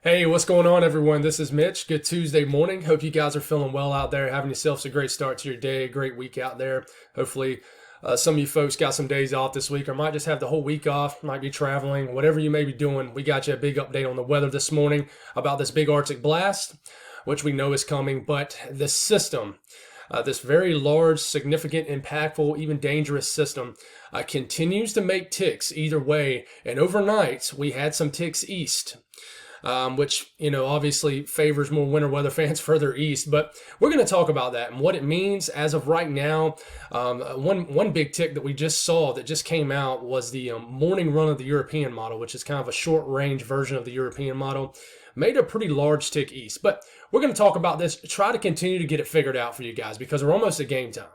Hey, what's going on, everyone? This is Mitch. Good Tuesday morning. Hope you guys are feeling well out there, having yourselves a great start to your day, a great week out there. Hopefully, some of you folks got some days off this week or might just have the whole week off, might be traveling, whatever you may be doing. We got you a big update on the weather this morning about this big Arctic blast, which we know is coming, but the system, this very large, significant, impactful, even dangerous system, continues to make ticks either way. And overnight, we had some ticks east, which, obviously favors more winter weather fans further east. But we're going to talk about that and what it means as of right now. One big tick that we just saw that just came out was the morning run of the European model, which is kind of a short range version of the European model. Made a pretty large tick east. But we're going to talk about this, try to continue to get it figured out for you guys because we're almost at game time.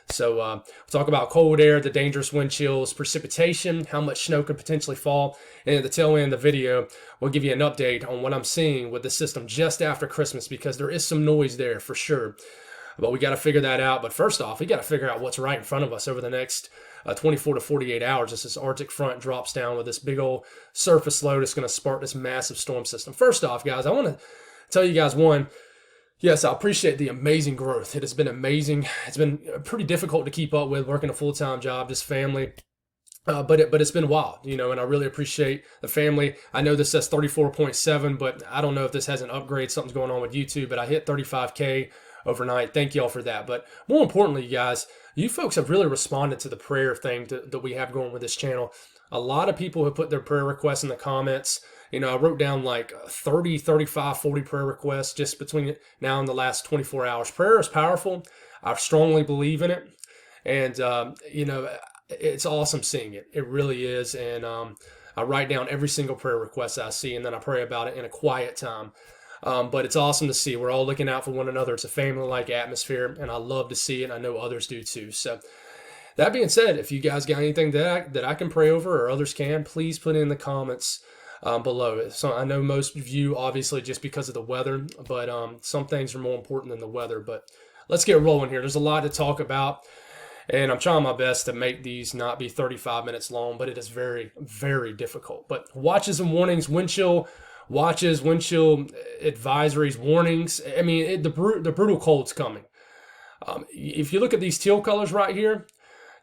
So we'll talk about cold air, the dangerous wind chills, precipitation, how much snow could potentially fall. And at the tail end of the video, we'll give you an update on what I'm seeing with the system just after Christmas because there is some noise there for sure. But we got to figure that out. But first off, we got to figure out what's right in front of us over the next 24 to 48 hours as this Arctic front drops down with this big old surface low that's going to spark this massive storm system. First off, guys, I want to tell you guys one. Yes, I appreciate the amazing growth. It has been amazing. It's been pretty difficult to keep up with working a full-time job, just family. But it's been wild, and I really appreciate the family. I know this says 34.7, but I don't know if this has an upgrade. Something's going on with YouTube, but I hit 35K overnight. Thank y'all for that. But more importantly, you guys, you folks have really responded to the prayer thing that we have going with this channel. A lot of people have put their prayer requests in the comments. I wrote down like 30, 35, 40 prayer requests just between now and the last 24 hours. Prayer is powerful. I strongly believe in it. And, it's awesome seeing it. It really is. And I write down every single prayer request I see, and then I pray about it in a quiet time. But it's awesome to see. We're all looking out for one another. It's a family-like atmosphere, and I love to see it. And I know others do too. So that being said, if you guys got anything that I can pray over or others can, please put it in the comments below. So I know most of you, obviously, just because of the weather, but some things are more important than the weather. But let's get rolling here. There's a lot to talk about, and I'm trying my best to make these not be 35 minutes long, but it is very, very difficult. But watches and warnings, wind chill watches, wind chill advisories, warnings. I mean, the brutal cold's coming. If you look at these teal colors right here,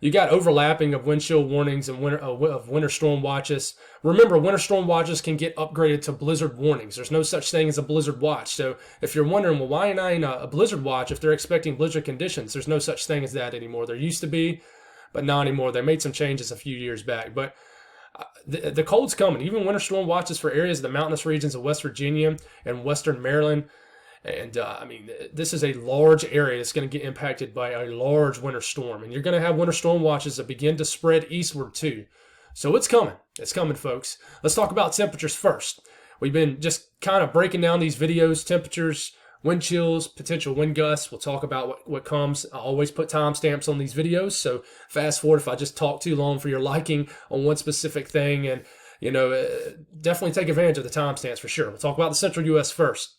you got overlapping of wind chill warnings and winter storm watches. Remember, winter storm watches can get upgraded to blizzard warnings. There's no such thing as a blizzard watch. So if you're wondering, well, why am I in a blizzard watch if they're expecting blizzard conditions? There's no such thing as that anymore. There used to be, but not anymore. They made some changes a few years back. But the cold's coming. Even winter storm watches for areas of the mountainous regions of West Virginia and western Maryland. And, this is a large area that's going to get impacted by a large winter storm. And you're going to have winter storm watches that begin to spread eastward, too. So it's coming. It's coming, folks. Let's talk about temperatures first. We've been just kind of breaking down these videos, temperatures, wind chills, potential wind gusts. We'll talk about what comes. I always put timestamps on these videos. So fast forward if I just talk too long for your liking on one specific thing. And, definitely take advantage of the timestamps for sure. We'll talk about the central U.S. first.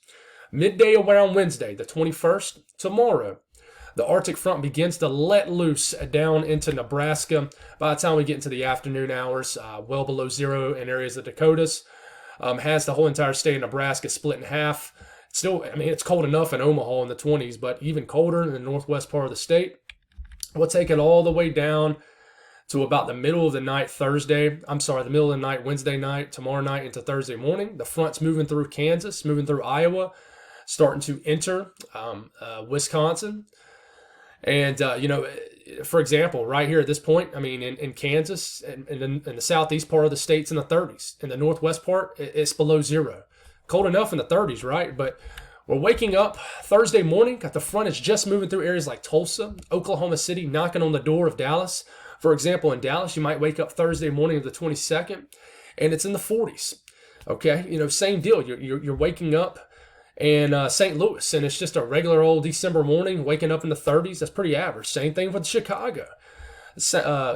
Midday around Wednesday, the 21st, tomorrow, the Arctic front begins to let loose down into Nebraska. By the time we get into the afternoon hours, well below zero in areas of Dakotas, has the whole entire state of Nebraska split in half. Still, it's cold enough in Omaha in the 20s, but even colder in the northwest part of the state. We'll take it all the way down to about the middle of the night the middle of the night Wednesday night, tomorrow night into Thursday morning. The front's moving through Kansas, moving through Iowa, starting to enter Wisconsin. And, for example, right here at this point, in Kansas and in the southeast part of the state's in the 30s. In the northwest part, it's below zero. Cold enough in the 30s, right? But we're waking up Thursday morning. Got the front is just moving through areas like Tulsa, Oklahoma City, knocking on the door of Dallas. For example, in Dallas, you might wake up Thursday morning of the 22nd, and it's in the 40s. Okay? Same deal. You're waking up in St. Louis, and it's just a regular old December morning, waking up in the 30s. That's pretty average. Same thing with Chicago.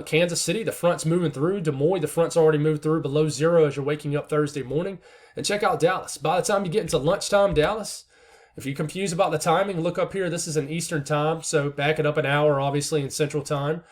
Kansas City, the front's moving through. Des Moines, the front's already moved through below zero as you're waking up Thursday morning. And check out Dallas. By the time you get into lunchtime, Dallas, if you're confused about the timing, look up here. This is in Eastern time, so back it up an hour, obviously, in Central time.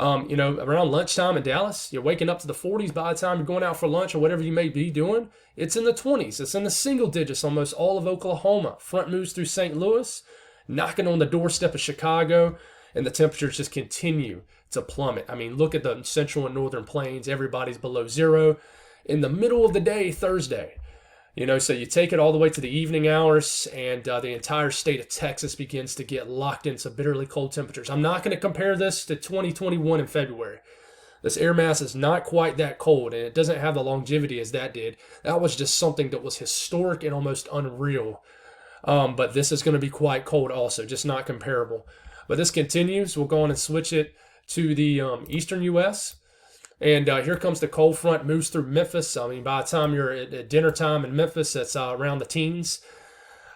Around lunchtime in Dallas, you're waking up to the 40s by the time you're going out for lunch or whatever you may be doing. It's in the 20s. It's in the single digits almost all of Oklahoma. Front moves through St. Louis, knocking on the doorstep of Chicago, and the temperatures just continue to plummet. I mean, look at the central and northern plains. Everybody's below zero. In the middle of the day, Thursday, so you take it all the way to the evening hours, and the entire state of Texas begins to get locked into bitterly cold temperatures. I'm not going to compare this to 2021 in February. This air mass is not quite that cold, and it doesn't have the longevity as that did. That was just something that was historic and almost unreal. But this is going to be quite cold also, just not comparable. But this continues. We'll go on and switch it to the eastern U.S., and here comes the cold front, moves through Memphis. I mean, by the time you're at dinner time in Memphis, it's around the teens.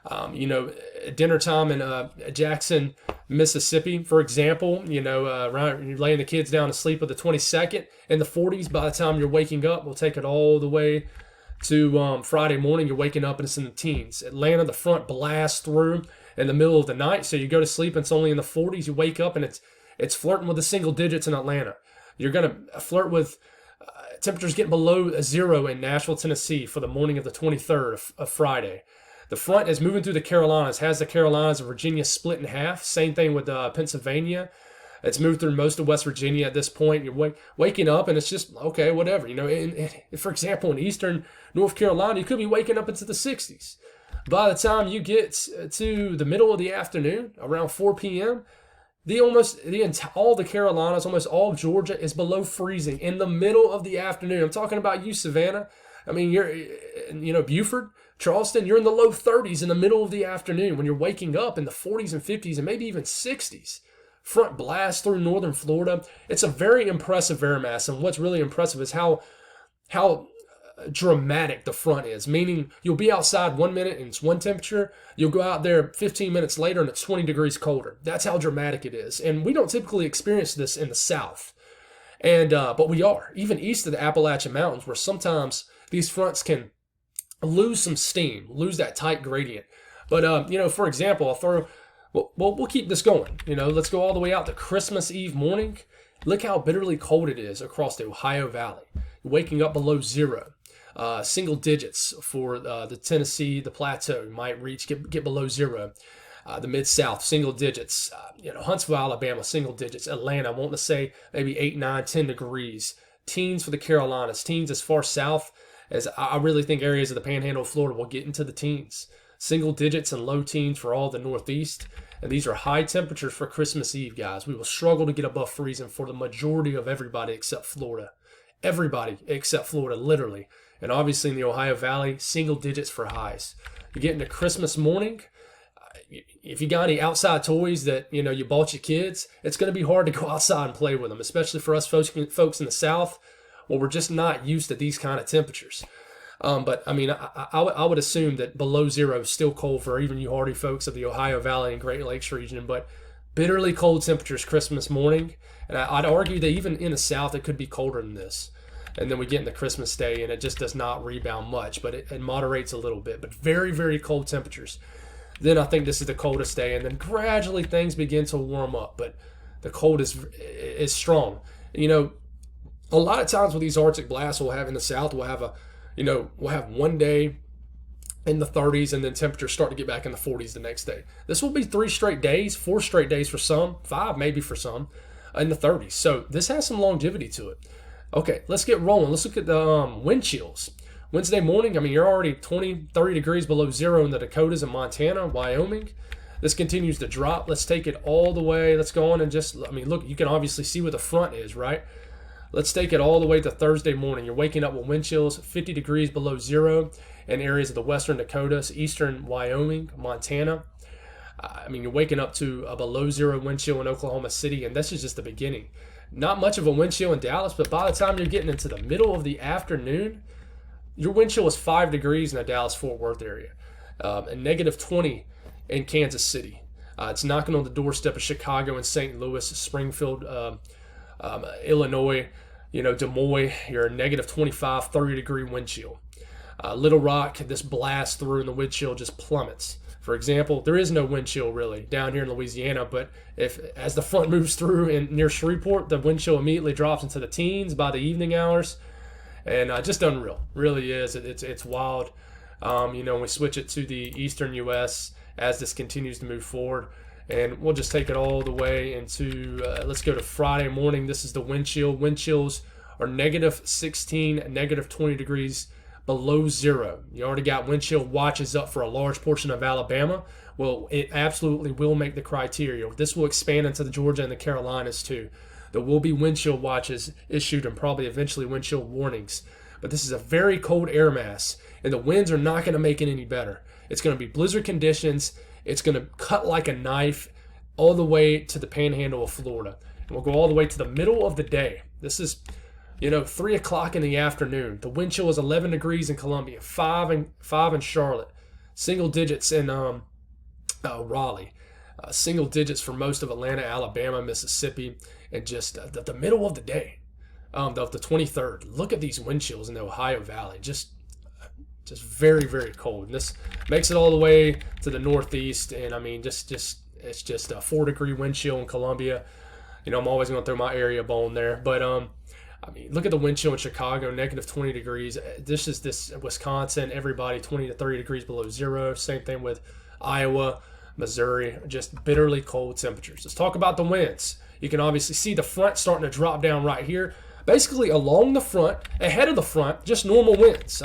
Dinner time in Jackson, Mississippi, for example, around, you're laying the kids down to sleep with the 22nd in the 40s. By the time you're waking up, we'll take it all the way to Friday morning. You're waking up and it's in the teens. Atlanta, the front blasts through in the middle of the night. So you go to sleep and it's only in the 40s. You wake up and it's flirting with the single digits in Atlanta. You're going to flirt with temperatures getting below zero in Nashville, Tennessee for the morning of the 23rd of Friday. The front is moving through the Carolinas, has the Carolinas and Virginia split in half. Same thing with Pennsylvania. It's moved through most of West Virginia at this point. You're waking up and it's just, okay, whatever. For example, in eastern North Carolina, you could be waking up into the 60s. By the time you get to the middle of the afternoon, around 4 p.m., all the Carolinas, almost all of Georgia is below freezing in the middle of the afternoon. I'm talking about you, Savannah. I mean, you're, Beaufort, Charleston, you're in the low 30s in the middle of the afternoon when you're waking up in the 40s and 50s and maybe even 60s. Front blast through northern Florida. It's a very impressive air mass, and what's really impressive is how dramatic the front is, meaning you'll be outside 1 minute and it's one temperature. You'll go out there 15 minutes later and it's 20 degrees colder. That's how dramatic it is. And we don't typically experience this in the South. But we are, even east of the Appalachian Mountains, where sometimes these fronts can lose some steam, lose that tight gradient. But, for example, we'll keep this going. Let's go all the way out to Christmas Eve morning. Look how bitterly cold it is across the Ohio Valley. Waking up below zero. Single digits for the Tennessee, the Plateau might get below zero. The Mid-South, single digits. Huntsville, Alabama, single digits. Atlanta, I want to say maybe 8, 9, 10 degrees. Teens for the Carolinas. Teens as far south as I really think areas of the Panhandle of Florida will get into the teens. Single digits and low teens for all the Northeast. And these are high temperatures for Christmas Eve, guys. We will struggle to get above freezing for the majority of everybody except Florida. Everybody except Florida, literally. And obviously in the Ohio Valley, single digits for highs. You get into Christmas morning, if you got any outside toys that you bought your kids, it's going to be hard to go outside and play with them, especially for us folks in the South. Well, we're just not used to these kind of temperatures. But I mean, I would assume that below zero is still cold for even you hardy folks of the Ohio Valley and Great Lakes region. But bitterly cold temperatures Christmas morning, and I'd argue that even in the South it could be colder than this. And then we get into Christmas Day, and it just does not rebound much, but it moderates a little bit. But very, very cold temperatures. Then I think this is the coldest day, and then gradually things begin to warm up. But the cold is strong. A lot of times with these Arctic blasts we'll have in the South, we'll have we'll have one day in the 30s, and then temperatures start to get back in the 40s the next day. This will be 3 straight days, 4 straight days for some, 5 maybe for some, in the 30s. So this has some longevity to it. Okay, let's get rolling. Let's look at the wind chills. Wednesday morning, you're already 20, 30 degrees below zero in the Dakotas and Montana, Wyoming. This continues to drop. Let's take it all the way. Let's go on and look, you can obviously see where the front is, right? Let's take it all the way to Thursday morning. You're waking up with wind chills 50 degrees below zero in areas of the western Dakotas, eastern Wyoming, Montana. You're waking up to a below zero wind chill in Oklahoma City, and this is just the beginning. Not much of a wind chill in Dallas, but by the time you're getting into the middle of the afternoon, your wind chill is 5 degrees in the Dallas-Fort Worth area, and negative 20 in Kansas City. It's knocking on the doorstep of Chicago and St. Louis, Springfield, Illinois, Des Moines. You're a negative 25, 30-degree wind chill. Little Rock, this blast through and the wind chill just plummets. For example, there is no wind chill really down here in Louisiana, but if as the front moves through and near Shreveport, the wind chill immediately drops into the teens by the evening hours, and just unreal. Really is. It's wild. We switch it to the eastern U.S. as this continues to move forward. And we'll just take it all the way into, let's go to Friday morning. This is the wind chill. Wind chills are negative 16, negative 20 degrees below zero. You already got wind chill watches up for a large portion of Alabama. Well, it absolutely will make the criteria. This will expand into the Georgia and the Carolinas too. There will be wind chill watches issued and probably eventually wind chill warnings. But this is a very cold air mass, and the winds are not going to make it any better. It's going to be blizzard conditions. It's going to cut like a knife all the way to the panhandle of Florida. And we'll go all the way to the middle of the day. This is, 3 o'clock in the afternoon. The wind chill is 11 degrees in Columbia, 5 in Charlotte, single digits in Raleigh, single digits for most of Atlanta, Alabama, Mississippi, and just the middle of the day, of the 23rd. Look at these wind chills in the Ohio Valley. Just very, very cold. And this makes it all the way to the northeast, and I mean, it's just a 4-degree wind chill in Columbia. I'm always going to throw my area bone there, but look at the wind chill in Chicago, negative 20 degrees. This Wisconsin, everybody 20 to 30 degrees below zero. Same thing with Iowa, Missouri, just bitterly cold temperatures. Let's talk about the winds. You can obviously see the front starting to drop down right here. Basically along the front, ahead of the front, just normal winds.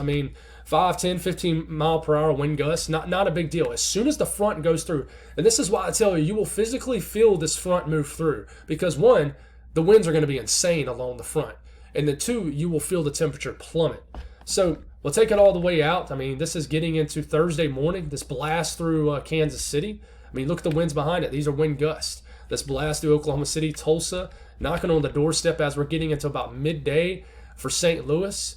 5, 10, 15 mile per hour wind gusts, not a big deal. As soon as the front goes through, and this is why I tell you, you will physically feel this front move through. Because one, the winds are going to be insane along the front. And then two, you will feel the temperature plummet. So we'll take it all the way out. This is getting into Thursday morning. This blast through Kansas City. Look at the winds behind it. These are wind gusts. This blast through Oklahoma City, Tulsa, knocking on the doorstep as we're getting into about midday for St. Louis.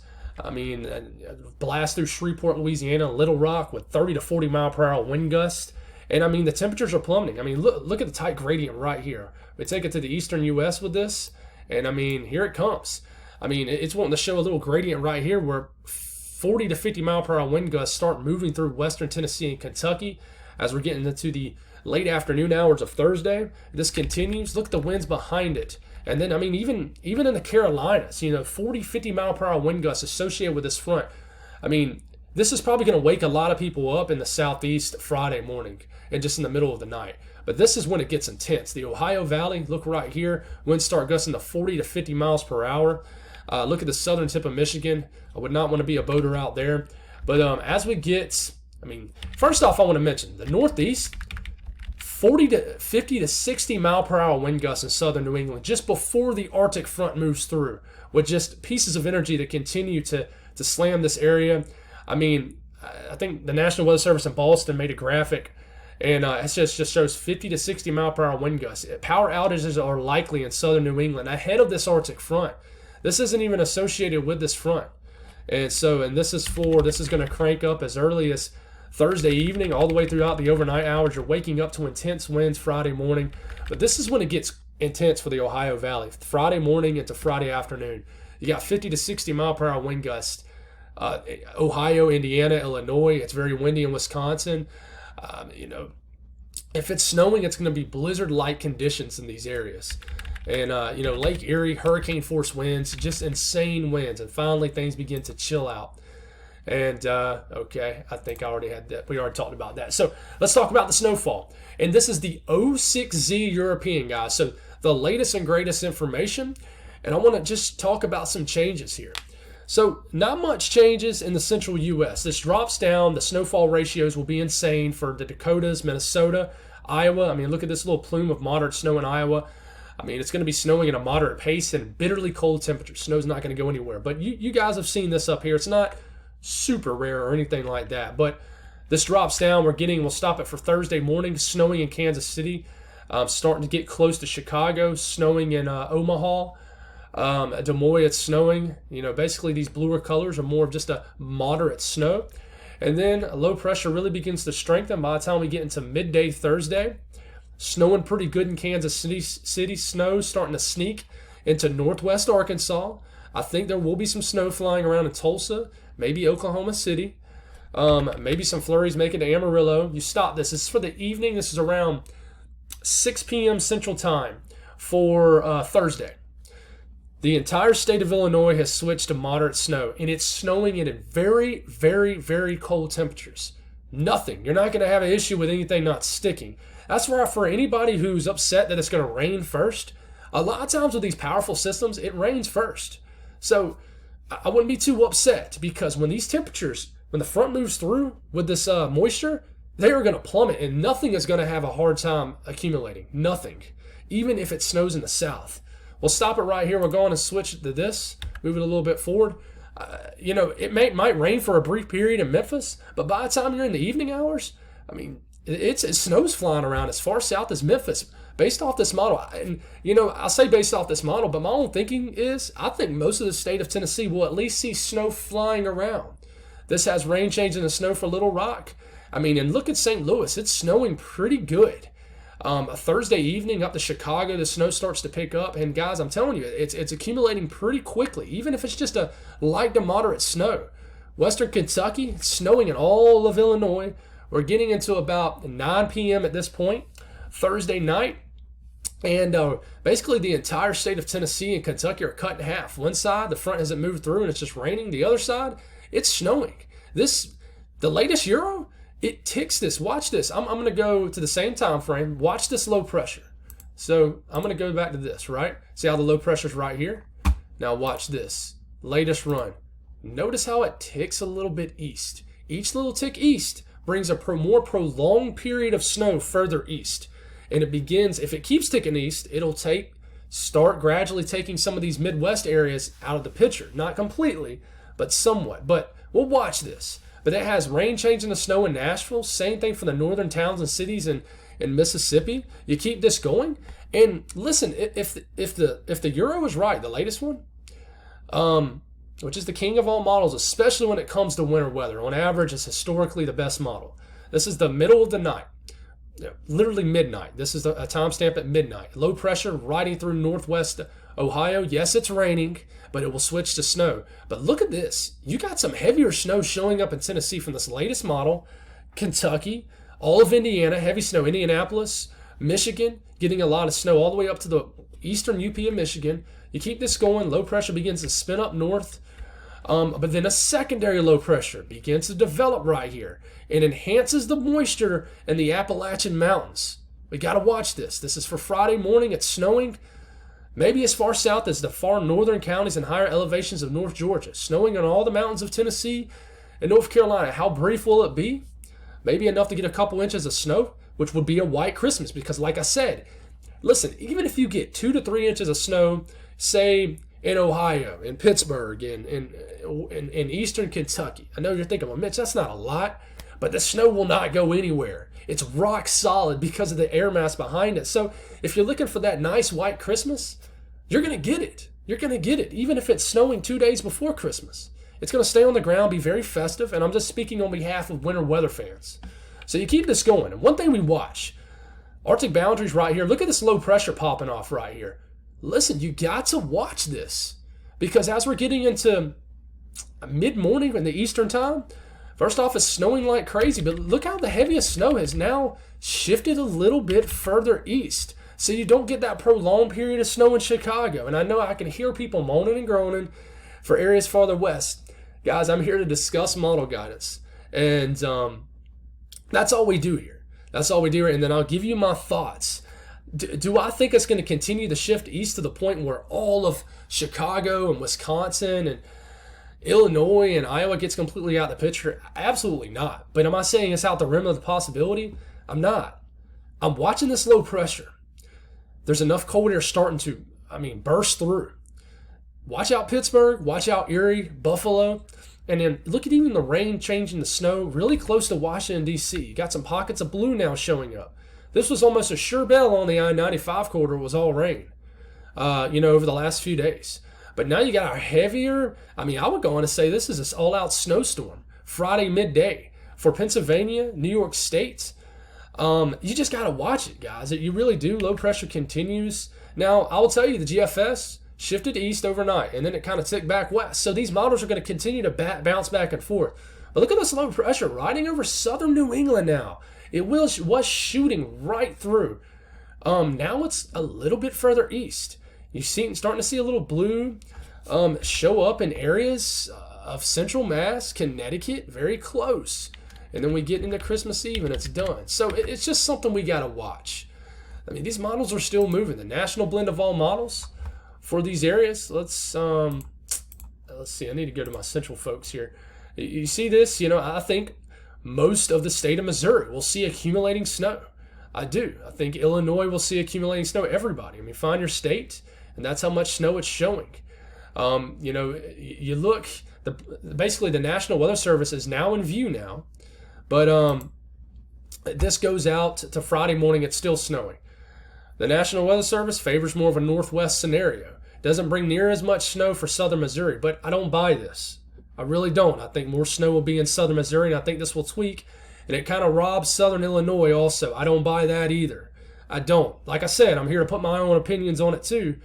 Blast through Shreveport, Louisiana, Little Rock with 30 to 40 mile per hour wind gusts. And the temperatures are plummeting. Look at the tight gradient right here. We take it to the eastern U.S. with this, and here it comes. It's wanting to show a little gradient right here where 40 to 50 mile per hour wind gusts start moving through western Tennessee and Kentucky as we're getting into the late afternoon hours of Thursday. This continues. Look at the winds behind it. And then, even in the Carolinas, 40, 50 mile per hour wind gusts associated with this front. This is probably going to wake a lot of people up in the southeast Friday morning and just in the middle of the night. But this is when it gets intense. The Ohio Valley, look right here, winds start gusting to 40 to 50 miles per hour. Look at the southern tip of Michigan. I would not want to be a boater out there. But as we get, first off, I want to mention the Northeast, 40 to 50 to 60 mile per hour wind gusts in southern New England just before the Arctic front moves through, with just pieces of energy that continue to slam this area. I think the National Weather Service in Boston made a graphic, and it just shows 50 to 60 mile per hour wind gusts. Power outages are likely in southern New England ahead of this Arctic front. This isn't even associated with this front. And this is going to crank up as early as Thursday evening all the way throughout the overnight hours. You're waking up to intense winds Friday morning. But this is when it gets intense for the Ohio Valley. Friday morning into Friday afternoon. You got 50 to 60 mile per hour wind gusts. Ohio, Indiana, Illinois. It's very windy in Wisconsin. If it's snowing, it's going to be blizzard-like conditions in these areas. And, Lake Erie, hurricane force winds, just insane winds. And finally, things begin to chill out. And, okay, I think I already had that. We already talked about that. So let's talk about the snowfall. And this is the 06Z European, guys. So the latest and greatest information. And I want to just talk about some changes here. So not much changes in the central U.S. This drops down. The snowfall ratios will be insane for the Dakotas, Minnesota, Iowa. Look at this little plume of moderate snow in Iowa. It's going to be snowing at a moderate pace and bitterly cold temperatures. Snow's not going to go anywhere. But you guys have seen this up here. It's not super rare or anything like that. But this drops down. We'll stop it for Thursday morning. Snowing in Kansas City. Starting to get close to Chicago. Snowing in Omaha. Des Moines, it's snowing. Basically these bluer colors are more of just a moderate snow. And then low pressure really begins to strengthen by the time we get into midday Thursday. Snowing pretty good in Kansas City. Snow starting to sneak into northwest Arkansas. I think there will be some snow flying around in Tulsa, maybe Oklahoma City. Maybe some flurries make it to Amarillo. You stop this. This is for the evening. This is around 6 p.m. Central Time for Thursday. The entire state of Illinois has switched to moderate snow, and it's snowing in very, very, very cold temperatures. Nothing. You're not going to have an issue with anything not sticking. That's why for anybody who's upset that it's going to rain first, a lot of times with these powerful systems, it rains first. So I wouldn't be too upset, because when these temperatures, when the front moves through with this moisture, they are going to plummet, and nothing is going to have a hard time accumulating. Nothing. Even if it snows in the south. We'll stop it right here. We're going to switch to this, move it a little bit forward. It might rain for a brief period in Memphis, but by the time you're in the evening hours, I mean, it snow's flying around as far south as Memphis. Based off this model, and I say based off this model, but my own thinking is I think most of the state of Tennessee will at least see snow flying around. This has rain changing the snow for Little Rock. I mean, and look at St. Louis. It's snowing pretty good. A Thursday evening up to Chicago, the snow starts to pick up. And guys, I'm telling you, it's accumulating pretty quickly, even if it's just a light to moderate snow. Western Kentucky, it's snowing in all of Illinois. We're getting into about 9 p.m. at this point, Thursday night. And basically the entire state of Tennessee and Kentucky are cut in half. One side, the front hasn't moved through and it's just raining. The other side, it's snowing. The latest Euro, it ticks this. Watch this. I'm going to go to the same time frame. Watch this low pressure. So I'm going to go back to this, right? See how the low pressure's right here? Now watch this. Latest run. Notice how it ticks a little bit east. Each little tick east brings a more prolonged period of snow further east. And it begins, if it keeps ticking east, it'll start gradually taking some of these Midwest areas out of the picture. Not completely, but somewhat. But we'll watch this. But it has rain changing to snow in Nashville. Same thing for the northern towns and cities in Mississippi. You keep this going. And listen, if the Euro is right, the latest one, which is the king of all models, especially when it comes to winter weather, on average, it's historically the best model. This is the middle of the night. Literally midnight. This is a timestamp at midnight. Low pressure riding through northwest Ohio. Yes, it's raining, but it will switch to snow. But look at this. You got some heavier snow showing up in Tennessee from this latest model. Kentucky, all of Indiana, heavy snow. Indianapolis, Michigan, getting a lot of snow all the way up to the eastern UP of Michigan. You keep this going, low pressure begins to spin up north. But then a secondary low pressure begins to develop right here and enhances the moisture in the Appalachian Mountains. We got to watch this. This is for Friday morning. It's snowing maybe as far south as the far northern counties and higher elevations of North Georgia. Snowing on all the mountains of Tennessee and North Carolina. How brief will it be? Maybe enough to get a couple inches of snow, which would be a white Christmas. Because like I said, listen, even if you get 2 to 3 inches of snow, say in Ohio, in Pittsburgh, in eastern Kentucky. I know you're thinking, well, Mitch, that's not a lot, but the snow will not go anywhere. It's rock solid because of the air mass behind it. So if you're looking for that nice white Christmas, you're going to get it. You're going to get it, even if it's snowing 2 days before Christmas. It's going to stay on the ground, be very festive, and I'm just speaking on behalf of winter weather fans. So you keep this going. And one thing we watch, Arctic boundaries right here. Look at this low pressure popping off right here. Listen, you got to watch this, because as we're getting into mid-morning in the Eastern time, first off, it's snowing like crazy, but look how the heaviest snow has now shifted a little bit further east. So you don't get that prolonged period of snow in Chicago. And I know I can hear people moaning and groaning for areas farther west. Guys, I'm here to discuss model guidance. And that's all we do here. That's all we do here. And then I'll give you my thoughts. Do I think it's going to continue to shift east to the point where all of Chicago and Wisconsin and Illinois and Iowa gets completely out of the picture? Absolutely not. But am I saying it's out the rim of the possibility? I'm not. I'm watching this low pressure. There's enough cold air starting to, burst through. Watch out Pittsburgh. Watch out Erie, Buffalo. And then look at even the rain changing to snow really close to Washington, D.C. You got some pockets of blue now showing up. This was almost a sure bell on the I-95 corridor. It was all rain, over the last few days. But now you got a heavier, I would go on to say this is an all-out snowstorm. Friday midday for Pennsylvania, New York State. You just got to watch it, guys. You really do. Low pressure continues. Now, I will tell you, the GFS shifted east overnight, and then it kind of ticked back west. So these models are going to continue to bounce back and forth. But look at this low pressure riding over southern New England now. It was shooting right through. Now it's a little bit further east. Starting to see a little blue show up in areas of central Mass, Connecticut, very close. And then we get into Christmas Eve and it's done. So it's just something we got to watch. I mean, these models are still moving. The national blend of all models for these areas. Let's see. I need to go to my central folks here. You see this? I think most of the state of Missouri will see accumulating snow. I do. I think Illinois will see accumulating snow. Everybody. I mean, find your state, and that's how much snow it's showing. You look. Basically, the National Weather Service is now in view now, but this goes out to Friday morning. It's still snowing. The National Weather Service favors more of a northwest scenario. Doesn't bring near as much snow for southern Missouri, but I don't buy this. I really don't. I think more snow will be in southern Missouri, and I think this will tweak, and it kind of robs southern Illinois also. I don't buy that either. I don't. Like I said, I'm here to put my own opinions on it too.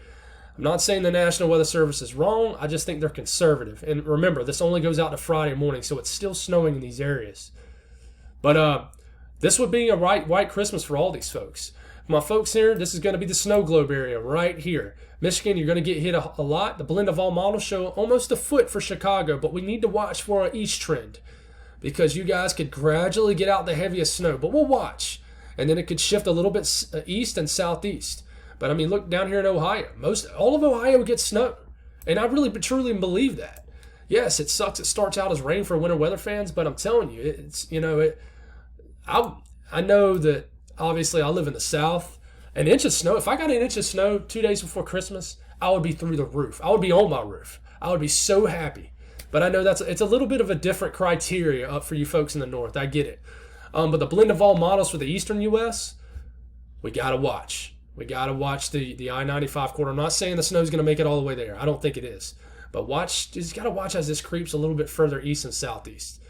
I'm not saying the National Weather Service is wrong. I just think they're conservative. And remember, this only goes out to Friday morning, so it's still snowing in these areas. But this would be a white Christmas for all these folks. My folks here, this is going to be the snow globe area right here. Michigan, you're going to get hit a lot. The blend of all models show almost a foot for Chicago, but we need to watch for an east trend because you guys could gradually get out the heaviest snow, but we'll watch. And then it could shift a little bit east and southeast. But I mean, look down here in Ohio. All of Ohio gets snow. And I really truly believe that. Yes, it sucks. It starts out as rain for winter weather fans, but I'm telling you, I know that obviously I live in the South. An inch of snow, if I got an inch of snow 2 days before Christmas, I would be through the roof. I would be on my roof. I would be so happy. But I know it's a little bit of a different criteria up for you folks in the North. I get it. But the blend of all models for the eastern U.S., we got to watch. We got to watch the I-95 corridor. I'm not saying the snow's going to make it all the way there. I don't think it is. But just got to watch as this creeps a little bit further east and southeast.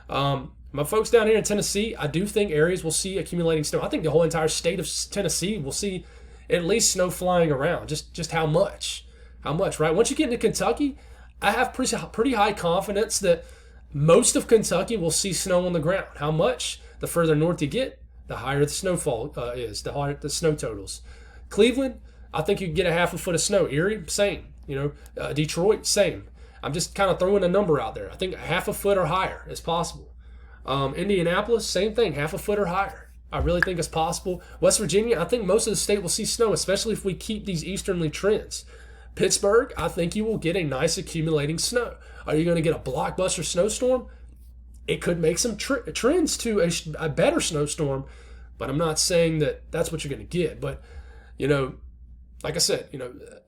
My folks down here in Tennessee, I do think areas will see accumulating snow. I think the whole entire state of Tennessee will see at least snow flying around. Just how much? How much, right? Once you get into Kentucky, I have pretty high confidence that most of Kentucky will see snow on the ground. How much? The further north you get, the higher the snowfall is, the higher the snow totals. Cleveland, I think you can get a half a foot of snow. Erie, same. Detroit, same. I'm just kind of throwing a number out there. I think a half a foot or higher is possible. Indianapolis, same thing, half a foot or higher. I really think it's possible. West Virginia, I think most of the state will see snow, especially if we keep these easterly trends. Pittsburgh, I think you will get a nice accumulating snow. Are you going to get a blockbuster snowstorm? It could make some trends to a better snowstorm, but I'm not saying that that's what you're going to get. But, like I said,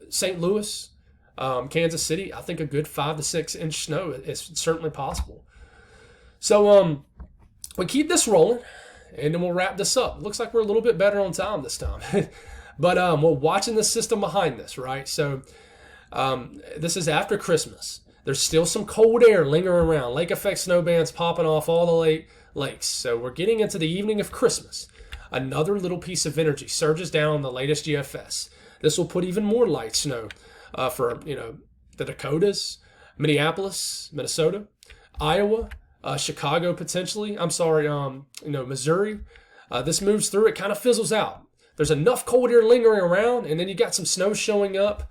St. Louis, Kansas City, I think a good 5 to 6 inch snow is certainly possible. So we keep this rolling, and then we'll wrap this up. It looks like we're a little bit better on time this time. But we're watching the system behind this, right? So this is after Christmas. There's still some cold air lingering around. Lake effect snow bands popping off all the lakes. So we're getting into the evening of Christmas. Another little piece of energy surges down on the latest GFS. This will put even more light snow for the Dakotas, Minneapolis, Minnesota, Iowa, Chicago potentially. Missouri. This moves through. It kind of fizzles out. There's enough cold air lingering around, and then you got some snow showing up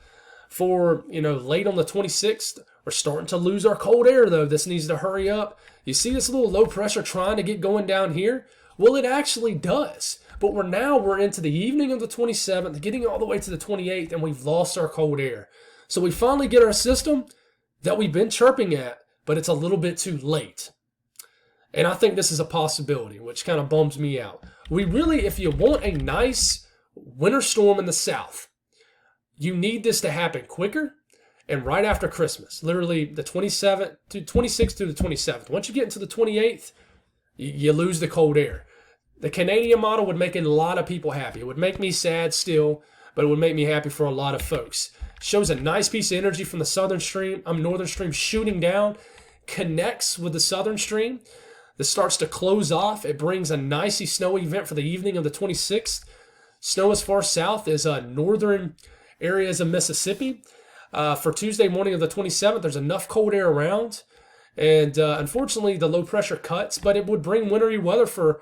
for late on the 26th. We're starting to lose our cold air though. This needs to hurry up. You see this little low pressure trying to get going down here? Well, it actually does. But we're into the evening of the 27th, getting all the way to the 28th, and we've lost our cold air. So we finally get our system that we've been chirping at, but it's a little bit too late. And I think this is a possibility, which kind of bums me out. If you want a nice winter storm in the south, you need this to happen quicker and right after Christmas. Literally the 26th to the 27th. Once you get into the 28th, you lose the cold air. The Canadian model would make a lot of people happy. It would make me sad still, but it would make me happy for a lot of folks. Shows a nice piece of energy from the northern stream shooting down, connects with the southern stream. This starts to close off. It brings a nicey snowy event for the evening of the 26th. Snow as far south as northern areas of Mississippi. For Tuesday morning of the 27th, there's enough cold air around. And unfortunately, the low pressure cuts, but it would bring wintry weather for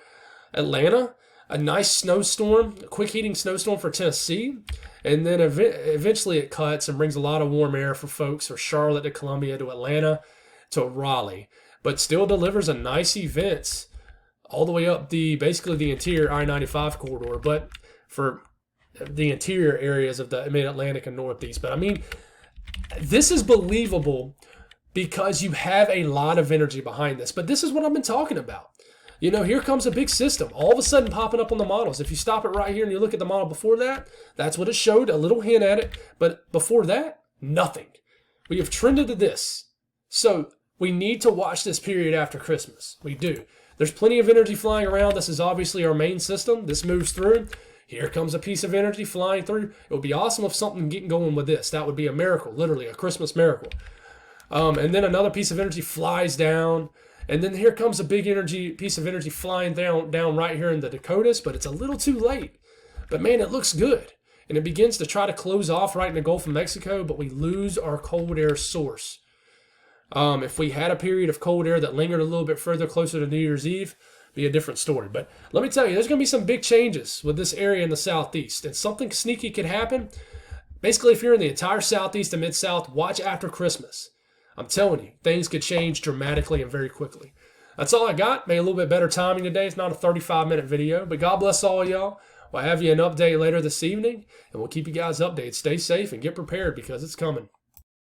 Atlanta, a nice snowstorm, a quick heating snowstorm for Tennessee, and then eventually it cuts and brings a lot of warm air for folks from Charlotte to Columbia to Atlanta to Raleigh, but still delivers a nice event all the way up basically the interior I-95 corridor, but for the interior areas of the mid-Atlantic and Northeast. But I mean, this is believable because you have a lot of energy behind this. But this is what I've been talking about. You know, here comes a big system all of a sudden popping up on the models. If you stop it right here and you look at the model before that, that's what it showed, a little hint at it. But before that, nothing. We have trended to this. So we need to watch this period after Christmas. We do. There's plenty of energy flying around. This is obviously our main system. This moves through. Here comes a piece of energy flying through. It would be awesome if something getting going with this. That would be a miracle, literally a Christmas miracle. And then another piece of energy flies down. And then here comes a big piece of energy flying down right here in the Dakotas, but it's a little too late. But man, it looks good. And it begins to try to close off right in the Gulf of Mexico, but we lose our cold air source. If we had a period of cold air that lingered a little bit further closer to New Year's Eve, be a different story. But let me tell you, there's going to be some big changes with this area in the Southeast, and something sneaky could happen. Basically, if you're in the entire Southeast and Mid-South, watch after Christmas. I'm telling you, things could change dramatically and very quickly. That's all I got. Maybe a little bit better timing today. It's not a 35-minute video, but God bless all of y'all. We'll have you an update later this evening, and we'll keep you guys updated. Stay safe and get prepared because it's coming.